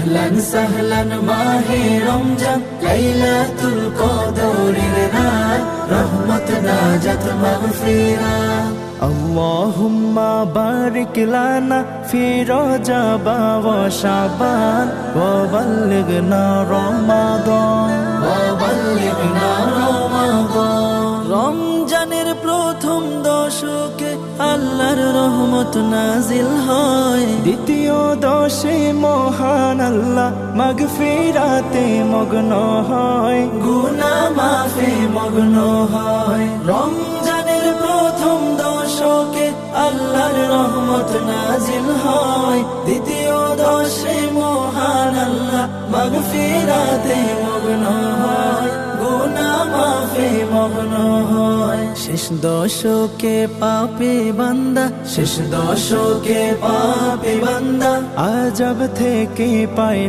আহলান সাহলান মাহে রমজান, লাইলাতুল কদরের রাত, রহমত নাজাত মাগফিরাত। আল্লাহুম্মা বারিক লানা ফি রজব ওয়া শাবান ওয়া বাল্লিগনা রমাদান। রমজানের প্রথম দশকে আল্লাহর রহমত নাজিল হয়, দ্বিতীয় দশে মহান আল্লাহ মাগফিরাতে মগ্ন হয়, গুনাহ মাফে মগ্ন হয়। রমজানের প্রথম দশকে আল্লাহর রহমত নাজিল হয়, দ্বিতীয় দশে মহান আল্লাহ মাগফিরাতে মগ্ন হয়, গুনাহ মাফে মগ্ন হয়। শেষ দশকে পাপী বান্দা, শেষ দশকে পাপী বান্দা আযাব থেকে পায়